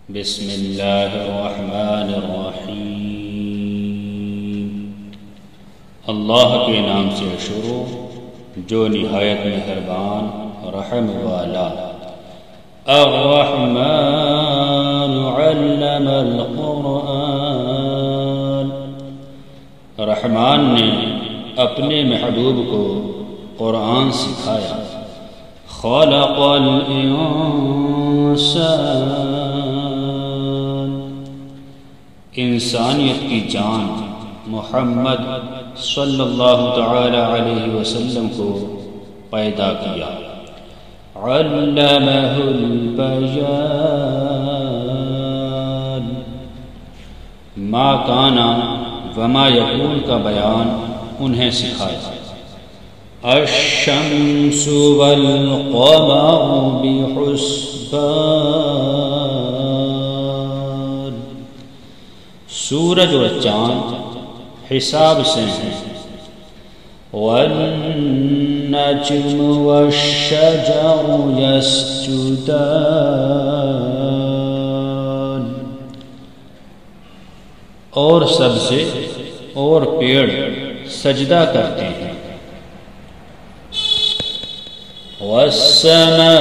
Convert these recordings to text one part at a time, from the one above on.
بسم اللہ الرحمن الرحیم۔ اللہ کے نام سے شروع جو نہایت مہربان رحم والا۔ الرحمن علم القرآن، رحمان نے اپنے محبوب کو قرآن سکھایا۔ خلق الانسان، انسانیت کی جان محمد صلی اللہ تعالی علیہ وسلم کو پیدا کیا۔ علمہ البیان، ما کانا وما یکون کا بیان انہیں سکھایا۔ الشمس والقمر بحسبان، سورج اور چاند حساب سے ہیں۔ والنجم والشجر يسجدان، اور سبزے اور پیڑ سجدہ کرتے ہیں۔ والسماء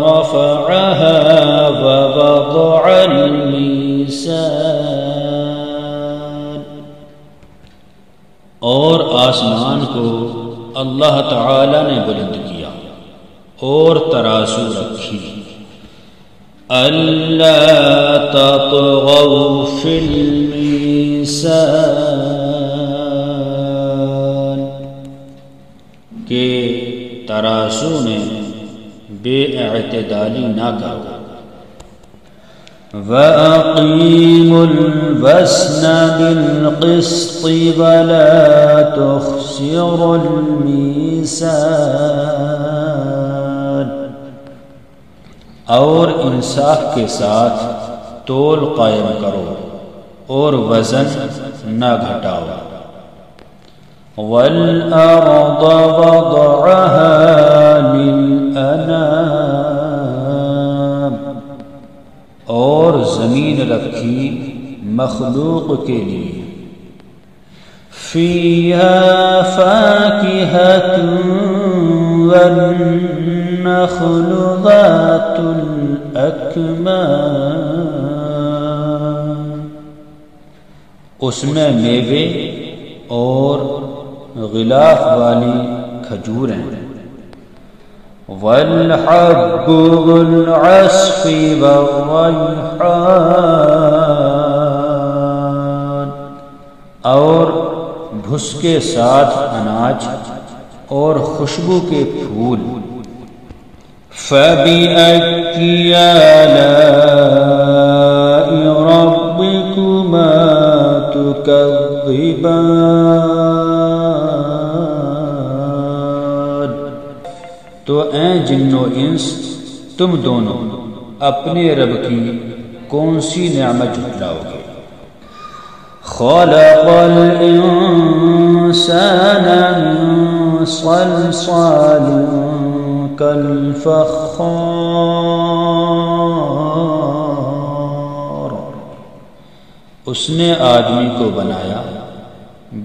رفعها ووضع الميزان، اور آسمان کو اللہ تعالی نے بلند کیا اور ترازو رکھی۔ الا تطغوا فی المیزان، کہ ترازو میں بے اعتدالی نہ کرو۔ وَأَقِيمُوا الْوَزْنَ بِالْقِسْطِ وَلَا تُخْسِرُوا الْمِيزَانَ، اور انصاف کے ساتھ تول قائم کرو اور وزن نہ گھٹاؤ۔ وَالْأَرْضَ وَضَعَهَا لِلْأَنَامِ، اور زمین رکھی مخلوق کے لیے۔ فِيهَا فَاكِهَةٌ وَالنَّخْلُ ذَاتُ الْأَكْمَامِ، اس میں میوے اور غلاف والی کھجور ہیں۔ والحب والعصف والریحان، اور بھس کے ساتھ اناج اور خوشبو کے پھول۔ فَبِأَيِّ آلَاءِ رَبِّكُمَا تُكَذِّبَانِ، تو اے جن و انس تم دونوں اپنے رب کی کون سی نعمت جھٹلاؤ گے؟ خلق الانسان من صلصال کالفخار، اس نے آدمی کو بنایا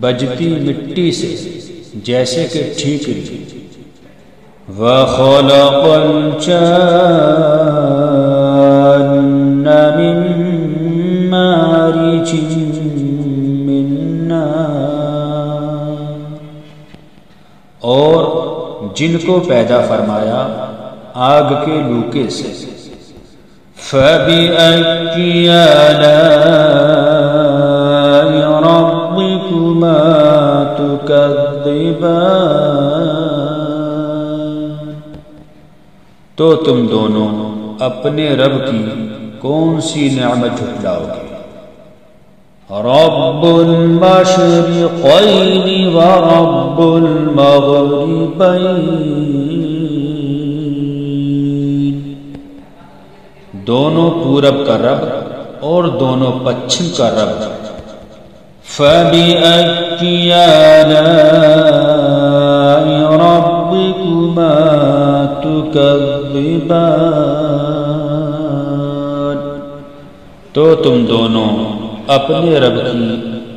بجتی مٹی سے جیسے کہ ٹھیکری۔ وَخَلَقَ الْجَانَّ مِن مَّارِجٍ مِّن نَّارٍ، اور جن کو پیدا فرمایا آگ کے لوکے سے۔ فَبِأَيِّ آلَاءِ رَبِّكُمَا تُكَذِّبَانِ، تو تم دونوں اپنے رب کی کون سی نعمت جھٹلاؤ گے؟ رب المشرقین ورب المغربین، دونوں پورب کا رب اور دونوں پچھم کا رب۔ فَبِأَيِّ آلَاءِ رَبِّكُمَا تُكَذِّبَانِ، تو تم دونوں اپنے رب کی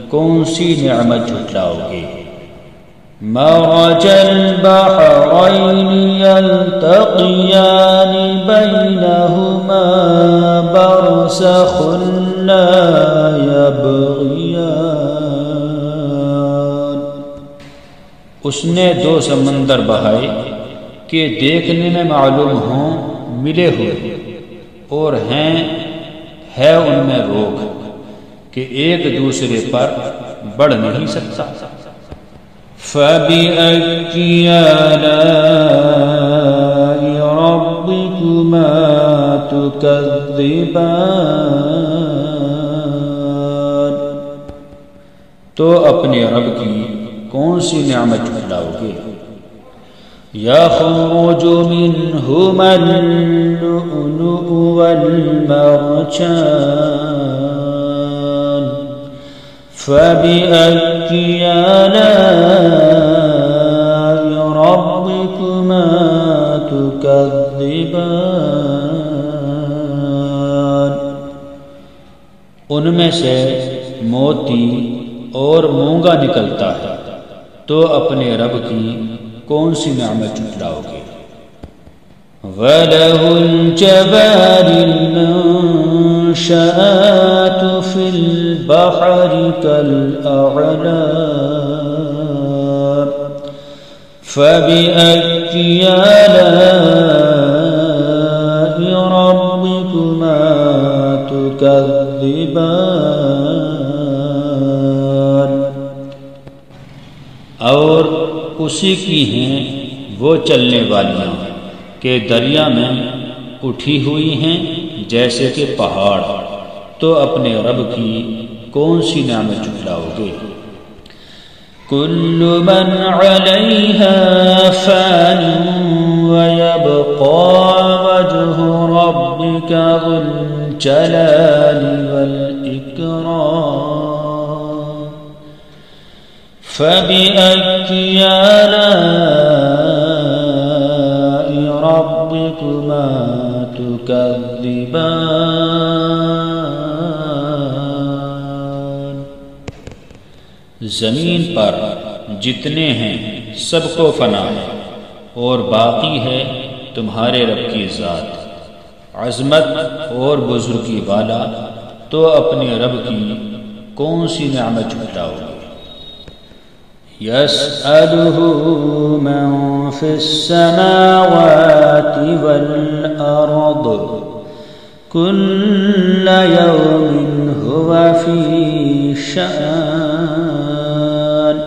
کون سی نعمت جھٹلاؤ گے؟ مرج البحرين يلتقيان بينهما برزخ لا يبغيان۔ اس نے دو سمندر بہائے کہ دیکھنے میں معلوم ہوں ملے ہوئے، اور ہے ان میں روک کہ ایک دوسرے پر بڑھ نہیں سکتا۔ فَبِأَيِّ آلَاءِ رَبِّكُمَا تُكَذِّبَانِ، تو اپنے رب کی کون سی نعمت جھٹلاؤ گے؟ يَخْرُجُ مِنْهُمَا اللُّؤْلُؤُ وَالْمَرْجَانُ فَبِأَيِّ آلَاءِ رَبِّكُمَا تُكَذِّبَانِ، ان میں سے موتی اور مونگا نکلتا ہے، تو اپنے رب کی کون سی نعمت جھٹلاؤ گے؟ وَلَهُ الْجَوَارِ الْمُنشَآتُ فِي الْبَحْرِ كَالْأَعْلَامِ فَبِأَيِّ آلَاءِ رَبِّكُمَا تُكَذِّبَانِ، اور اسی کی ہیں وہ چلنے والیاں کہ دریا میں اٹھی ہوئی ہیں جیسے کہ پہاڑ، تو اپنے رب کی کون سی نعمت جھٹلاؤ گے؟ كل من عليها فان ويبقى وجه ربك ذو الجلال والإكرام فبأي آلاء ربكما تكذبان۔ زمین پر جتنے ہیں سب کو فنا ہے، اور باقی ہے تمہارے رب کی ذات عظمت اور بزرگی والا، تو اپنے رب کی کون سی نعمت جھٹلاؤ گے؟ يسأله من في السماوات والأرض كل يوم هو في شأن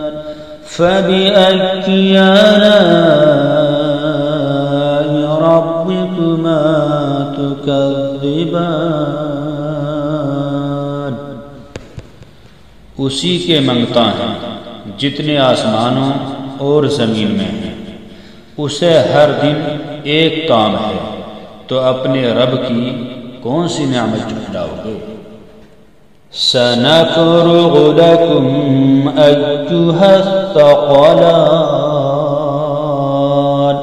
فبأي آلاء ربكما تكذبان۔ اسی کے منگتا ہیں جتنے آسمانوں اور زمین میں ہیں، اسے ہر دن ایک کام ہے، تو اپنے رب کی کون سی نعمت جھٹلاؤ گے؟ سنفرغ لكم أيها الثقلان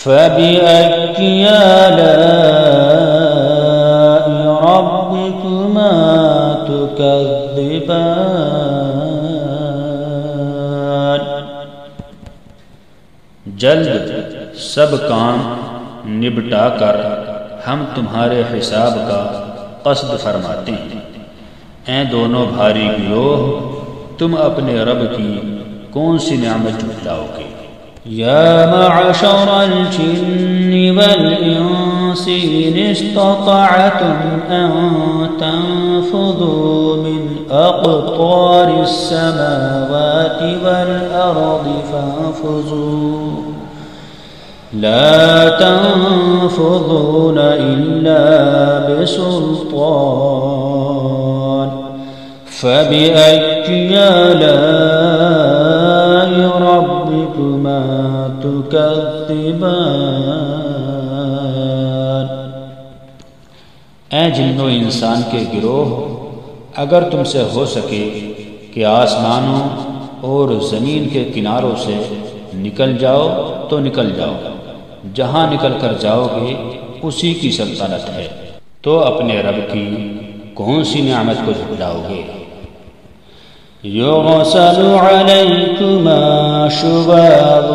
فبأي آلاء ربكما تكذبان۔ جلد سب کام نبٹا کر ہم تمہارے حساب کا قصد فرماتے ہیں۔ اے دونوں بھاری گروہ، تم اپنے رب کی کون سی نعمت جھٹلاؤ گے؟ یا معشر الجن والانس ان استطعتم ان تنفذوا من اقطار السماوات والارض فانفذوا لا تنفذون الا بسلطان فبأي آلاء ربكما تكذبان۔ اے جن و انسان کے گروہ، اگر تم سے ہو سکے کہ آسمانوں اور زمین کے کناروں سے نکل جاؤ تو نکل جاؤ، جہاں نکل کر جاؤ گے اسی کی سلطنت ہے، تو اپنے رب کی کون سی نعمت کو جھٹلاؤ گے؟ يرسل عليكما شواظ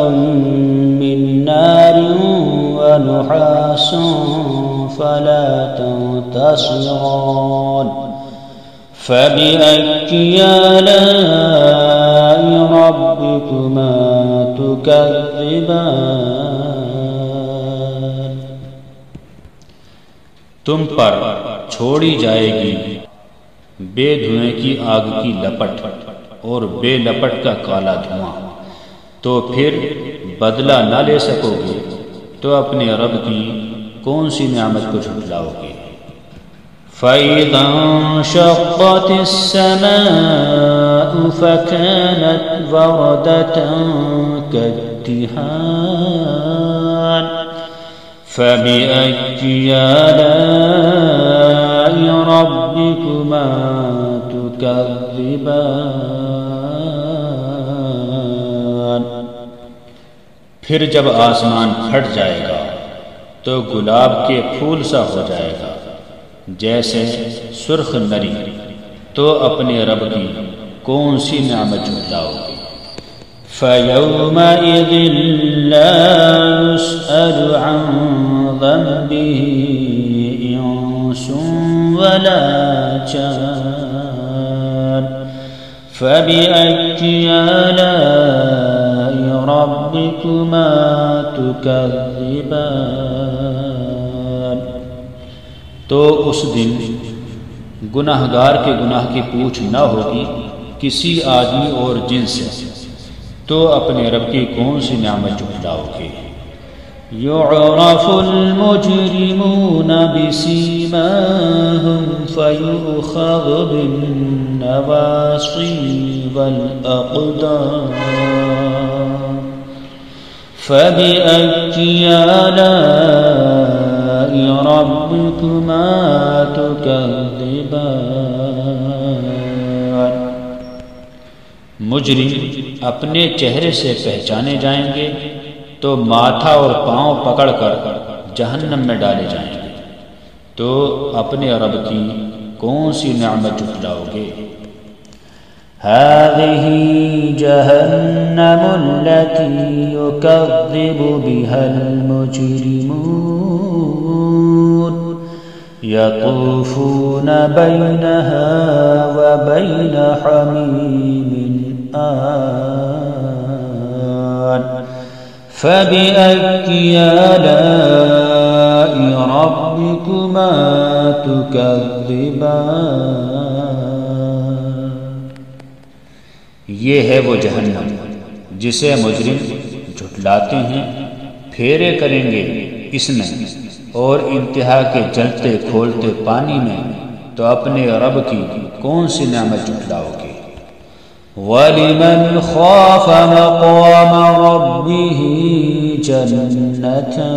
من نار ونحاس فلا تنتصران فبأي آلاء ربكما تكذبان تم پر چھوڑی جائے گی بے دھوئیں کی آگ کی لپٹ اور بے لپٹ کا کالا دھواں، تو پھر بدلہ نہ لے سکو گے تو اپنے رب کی کون سی نعمت کو جھٹلاؤ گے؟ فَإِذَا انشَقَّتِ السَّمَاءُ فَكَانَتْ وَرْدَةً كَالدِّهَانِ فَبِأَيِّ آلَاءِ رَبِّكُمَا تُكَذِّبَانِ پھر جب آسمان پھٹ جائے گا تو گلاب کے پھول سا ہو جائے گا جیسے سرخ نری، تو اپنے رب کی کون سی نعمت جھٹلاؤ گے؟ فَيَوْمَئِذٍ لَا يُسْأَلُ عَنْ ذَنبِهِ إِنسٌ وَلَا جَانٌ فَبِأَيِّ آلَاءِ رَبِّكُمَا تُكَذِّبَانِ تو اس دن گناہگار کے گناہ کی پوچھ نہ ہوگی کسی آدمی اور جن سے، تو اپنے رب کی کون سی نعمت جھٹلاؤ گے؟ يُعْرَفُ الْمُجْرِمُونَ بِسِيمَاهُمْ فَيُؤْخَذُ بِالنَّوَاصِي وَالْأَقْدَامِ فَبِأَيِّ آلَاءِ رَبِّكُمَا تُكَذِّبَانِ مجرم اپنے چہرے سے پہچانے جائیں گے تو ماتھا اور پاؤں پکڑ کر جہنم میں ڈالے جائیں گے، تو اپنے رب کی کون سی نعمت جھٹلاؤ گے؟ هذه جهنم التي يكذب بها المجرمون يطوفون بينها وبين حميم آن فبأي آلاء ربكما تكذبان یہ ہے وہ جہنم جسے مجرم جھٹلاتے ہیں، پھیرے کریں گے اس میں اور انتہا کے جلتے کھولتے پانی میں، تو اپنے رب کی کون سی نعمت جھٹلاؤ گے؟ وَلِمَنْ خَافَ مَقَامَ رَبِّهِ جَنَّتَانِ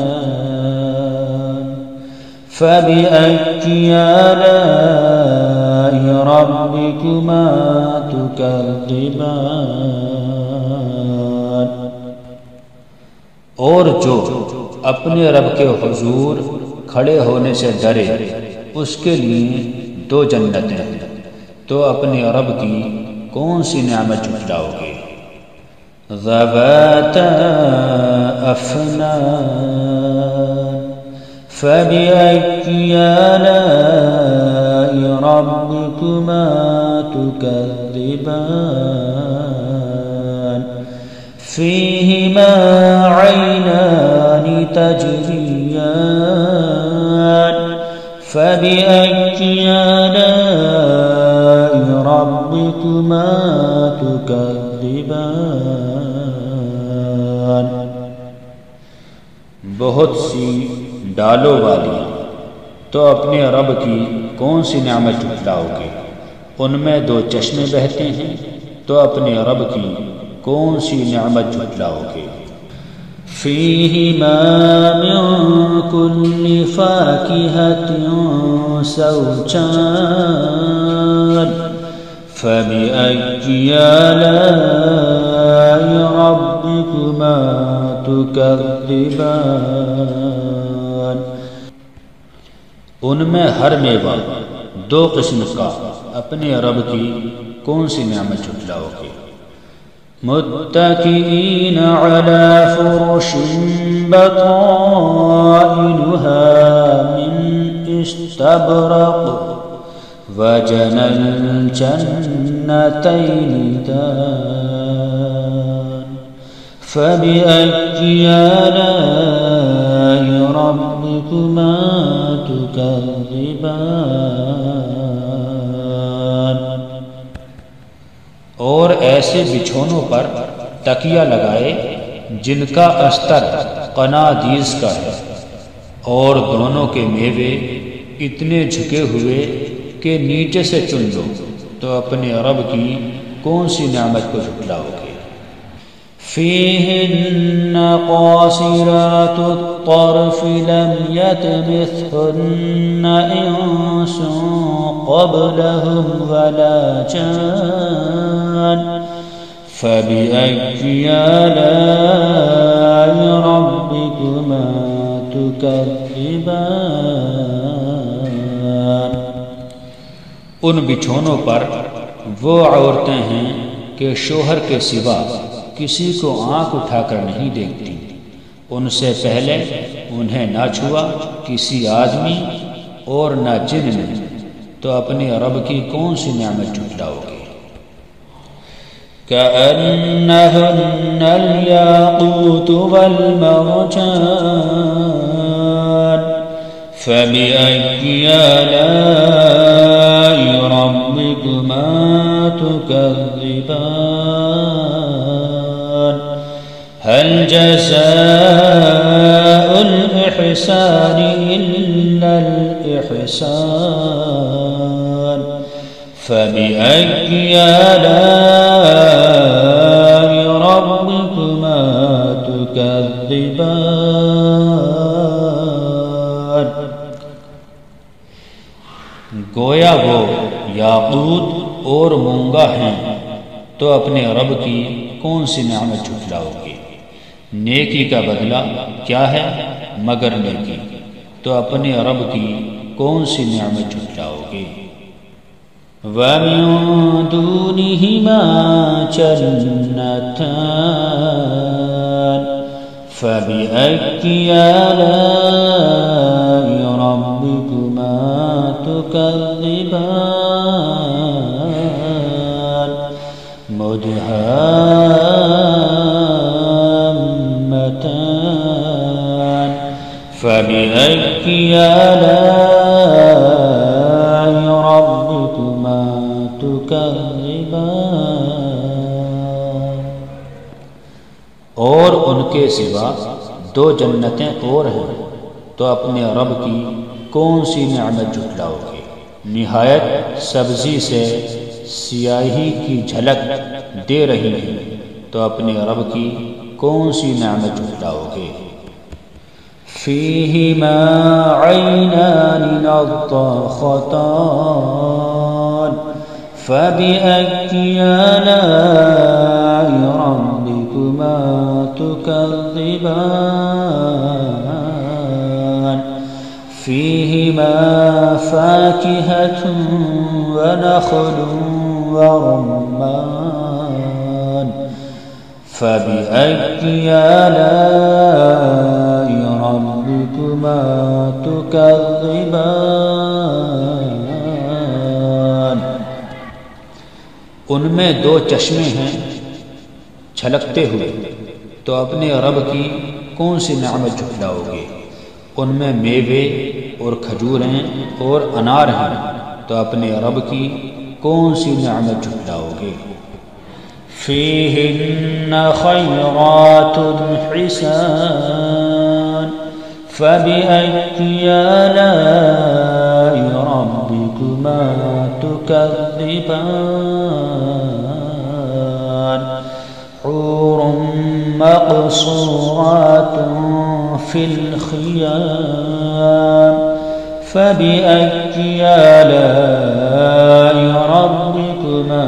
فَبِأَيِّ آلَاءِ رَبِّكُمَا تُكَذِّبَانِ اور جو اپنے رب کے حضور کھڑے ہونے سے ڈرے اس کے لیے دو جنتیں، تو اپنے رب کی کون سی نعمت جھٹلاؤ گے؟ ذَوَاتَا أَفْنَانٍ فَبِأَيِّ آلَاءِ رَبِّكُمَا تُكَذِّبَانِ فِيهِمَا عَيْنَانِ تَجْرِيَانِ فَبِأَيِّ آلَاءِ رَبِّكُمَا تُكَذِّبَانِ بہت سی ڈالوں والی، تو اپنے رب کی کون سی نعمت جھٹلاؤ گے؟ ان میں دو چشمے بہتے ہیں، تو اپنے رب کی کون سی نعمت جھٹلاؤ گے؟ فِيهِمَا مِن كُلِّ فَاكِهَةٍ زَوْجَانِ فَبِأَيِّ آلَاءِ رَبِّكُمَا تُكَذِّبَانِ ان میں ہر میوہ دو قسم کا اپنے رب کی کون سی نعمت جھٹلاؤ گے؟ متكئين على فرش بطائنها من استبرق وجنى الجنتين دان فبأي آلاء ربكما تكذبان اور ایسے بچھونوں پر تکیہ لگائے جن کا استر قنادیس کا ہے، اور دونوں کے میوے اتنے جھکے ہوئے کہ نیچے سے چن لو، تو اپنے رب کی کون سی نعمت کو جھٹلاؤ گے؟ فيهن قاصرات الطرف لم يطمثهن إنس قبلهم ولا جان فبأي آلاء ربكما تكذبان ان بچھونوں پر وہ عورتیں ہیں کہ شوہر کے سوا کسی کو آنکھ اٹھا کر نہیں دیکھتی، ان سے پہلے انہیں نہ چھوا کسی آدمی اور نہ جن نے، تو اپنے رب کی کون سی نعمت جھٹلاؤ گے؟ كأنهن الياقوت والمرجان فبأي آلاء ربكما تكذبان هل جزاء الإحسان إلا الإحسان فبأي آلاء ربكما تكذبان گویا وہ یاقوت اور مونگا ہیں، تو اپنے رب کی کون سی نعمت جھٹلاؤ گے؟ نیکی کا بدلہ کیا ہے مگر نیکی، تو اپنے رب کی کون سی نعمت جھٹلاؤ گے؟ وَمِن دُونِهِمَا جَنَّتَانِ فَبِأَيِّ آلَاءِ رَبِّكُمَا تُكَذِّبَانِ مُدْهَامَّتَانِ فَبِأَيِّ آلَاءِ رَبِّكُمَا تُكَذِّبَانِ اور ان کے سوا دو جنتیں اور ہیں، تو اپنے رب کی کون سی نعمت جھٹلاؤ گے؟ نہایت سبزی سے سیاہی کی جھلک دے رہی ہے، تو اپنے رب کی کون سی نعمت جھٹلاؤ گے؟ فيهما عينان نضاختان فبأي آلاء ربكما تكذبان فيهما فاكهة ونخل ورمان فبأي آلاء ربكما تكذبان ان میں دو چشمے ہیں چھلکتے ہوئے، تو اپنے رب کی کون سی نعمت جھٹلاؤ گے؟ ان میں میوے اور کھجوریں اور انار ہیں، تو اپنے رب کی کون سی نعمت جھٹلاؤ گے؟ فيهن خيرات حسان فبأي آلاء ربكما تكذبان حور مقصورات في الخيام فبأي آلاء ربكما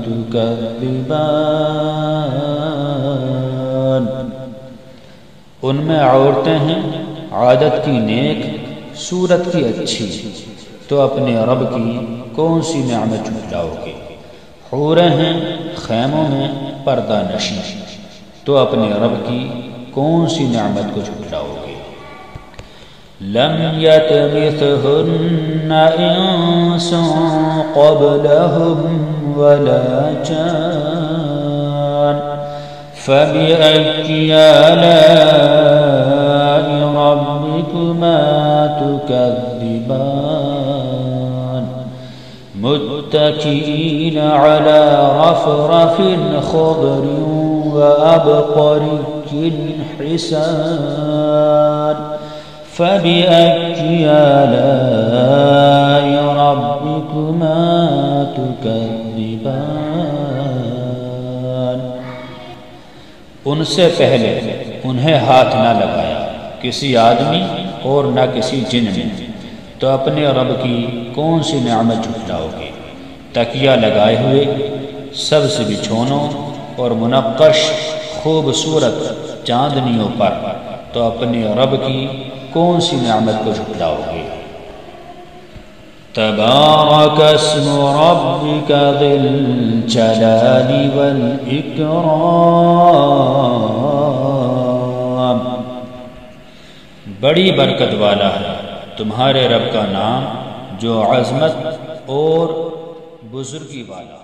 تكذبان ان میں عورتیں ہیں عادت کی نیک، صورت کی اچھی، تو اپنے رب کی کون سی نعمت جھٹلاؤ گے؟ حوریں ہیں خیموں میں پردہ نشیں، تو اپنے رب کی کون سی نعمت کو جھٹلاؤ گے؟ لم يطمثهن انس قبلهم ولا جان فبأي آلاء ربكما تكذبان متكئين على رفرف خضر وأبقري حسان فبأي آلاء ربكما تكذبان ان سے پہلے انہیں ہاتھ نہ لگایا کسی آدمی اور نہ کسی جن نے، تو اپنے رب کی کون سی نعمت جھٹلاؤ گے؟ تکیہ لگائے ہوئے سبز بچھونوں اور منقش خوبصورت چاندنیوں پر، تو اپنے رب کی کون سی نعمت کو جھٹلاؤ گے؟ تبارک اسم ربک ذی الجلال والاکرام، بڑی برکت والا ہے تمہارے رب کا نام جو عظمت اور بزرگی والا